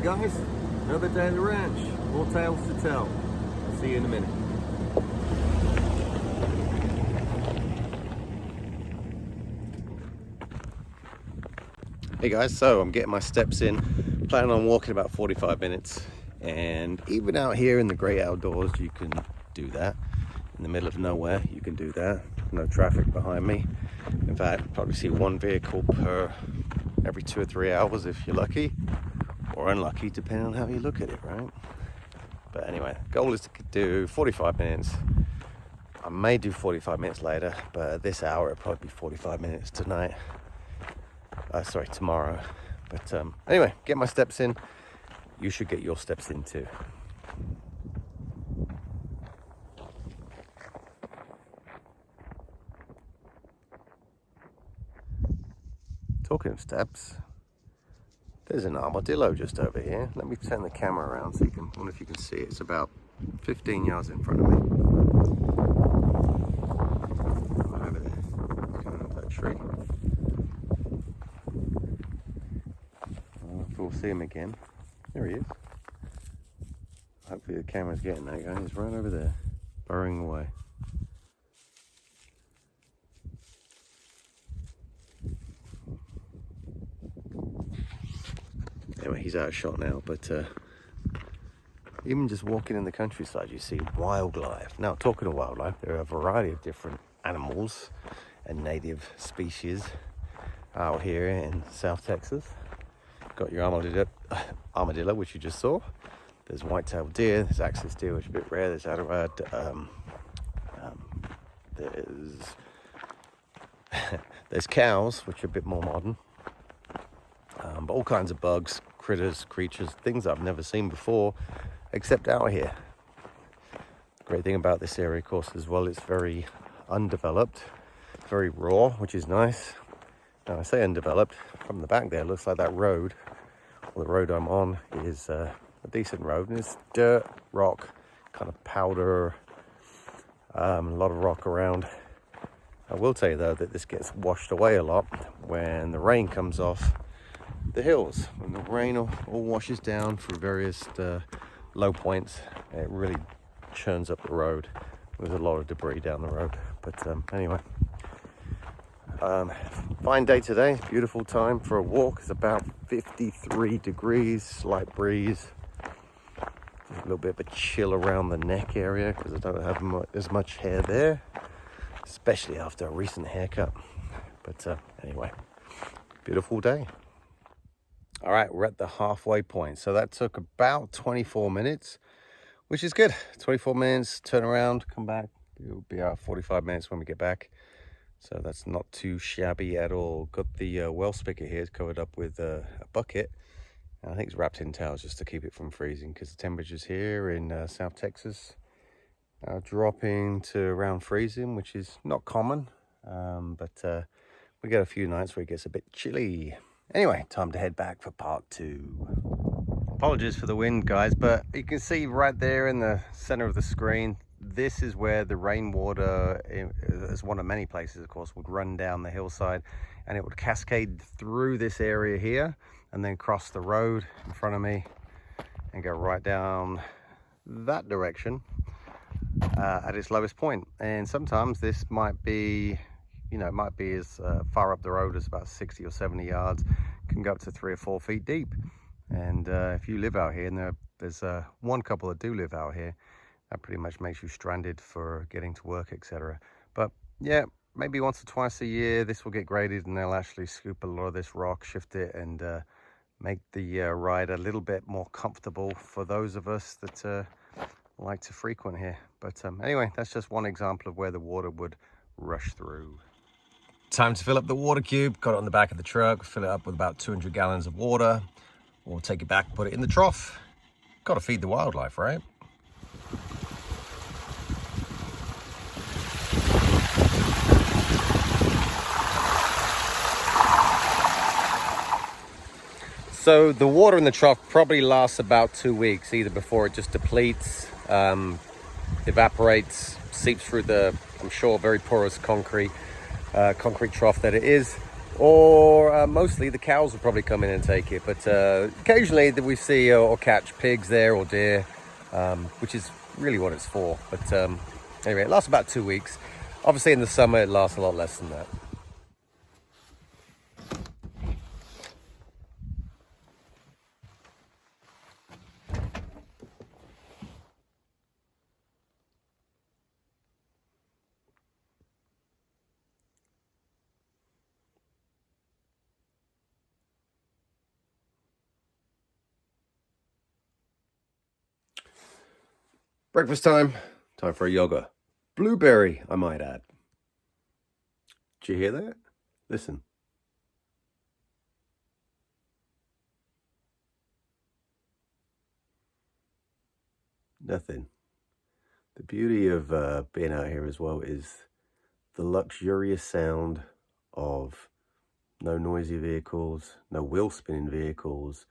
morning, guys. Another day at the ranch. More tales to tell. I'll see you in a minute. Hey guys, so I'm getting my steps in. Planning on walking about 45 minutes. And even out here in the great outdoors, you can do that. In the middle of nowhere, you can do that. No traffic behind me. In fact, probably see one vehicle per every 2 or 3 hours if you're lucky, or unlucky, depending on how you look at it, right? But anyway, goal is to do 45 minutes. I may do 45 minutes later, but at this hour, it'll probably be 45 minutes tonight. Tomorrow. But anyway, get my steps in. You should get your steps in too. Talking of steps, there's an armadillo just over here. Let me turn the camera around so you can, I wonder if you can see it. It's about 15 yards in front of me. Over there. It's coming up that tree. If we'll see him again. There he is. Hopefully the camera's getting that guy. He's right over there, burrowing away. Anyway, he's out of shot now, but even just walking in the countryside, you see wildlife. Now, talking of wildlife, there are a variety of different animals and native species out here in South Texas. Got your armadillo, which you just saw. There's white-tailed deer, there's axis deer, which is a bit rare. There's there's cows, which are a bit more modern. But all kinds of bugs, critters, creatures, things I've never seen before, except out here. Great thing about this area, of course, as well, it's very undeveloped, very raw, which is nice. Now, I say undeveloped, from the back there, it looks like that road, or the road I'm on, is a decent road, and it's dirt, rock, kind of powder, a lot of rock around. I will tell you, though, that this gets washed away a lot when the rain comes off the hills. When the rain all washes down through various low points, it really churns up the road. There's a lot of debris down the road. But anyway, fine day today, beautiful time for a walk. It's about 53 degrees, slight breeze. Just a little bit of a chill around the neck area because I don't have as much hair there, especially after a recent haircut. But anyway, beautiful day. All right, we're at the halfway point. So that took about 24 minutes, which is good. 24 minutes, turn around, come back. It'll be about 45 minutes when we get back. So that's not too shabby at all. Got the well spigot here. It's covered up with a bucket. And I think it's wrapped in towels just to keep it from freezing because the temperatures here in South Texas are dropping to around freezing, which is not common. But we get a few nights where it gets a bit chilly. Anyway, time to head back for part 2. Apologies for the wind, guys, but you can see right there in the center of the screen, this is where the rainwater, as one of many places, of course, would run down the hillside, and it would cascade through this area here and then cross the road in front of me and go right down that direction at its lowest point. And sometimes this might be, it might be as far up the road as about 60 or 70 yards, can go up to 3 or 4 feet deep. And if you live out here, and there's one couple that do live out here, that pretty much makes you stranded for getting to work, etc. But yeah, maybe once or twice a year, this will get graded and they'll actually scoop a lot of this rock, shift it, and make the ride a little bit more comfortable for those of us that like to frequent here. But anyway, that's just one example of where the water would rush through. Time to fill up the water cube. Got it on the back of the truck, fill it up with about 200 gallons of water. We'll take it back, put it in the trough. Got to feed the wildlife, right? So the water in the trough probably lasts about 2 weeks, either before it just depletes, evaporates, seeps through the, I'm sure, very porous concrete trough that it is, or mostly the cows will probably come in and take it. But occasionally we see or catch pigs there or deer, which is really what it's for. But anyway, it lasts about 2 weeks. Obviously in the summer it lasts a lot less than that. Breakfast time. Time for a yoga. Blueberry, I might add. Did you hear that? Listen. Nothing. The beauty of being out here as well is the luxurious sound of no noisy vehicles, no wheel spinning vehicles,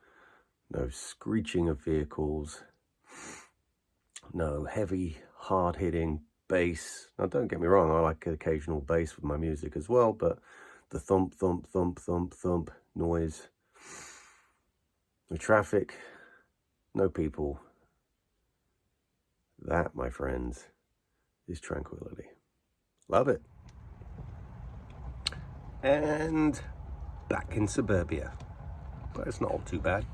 no screeching of vehicles, no heavy, hard-hitting bass. Now, don't get me wrong, I like occasional bass with my music as well, but the thump, thump, thump, thump, thump noise, no traffic, no people. That, my friends, is tranquility. Love it. And back in suburbia. But it's not all too bad.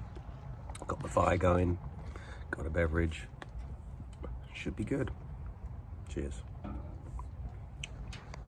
Got the fire going, got a beverage. Should be good. Cheers.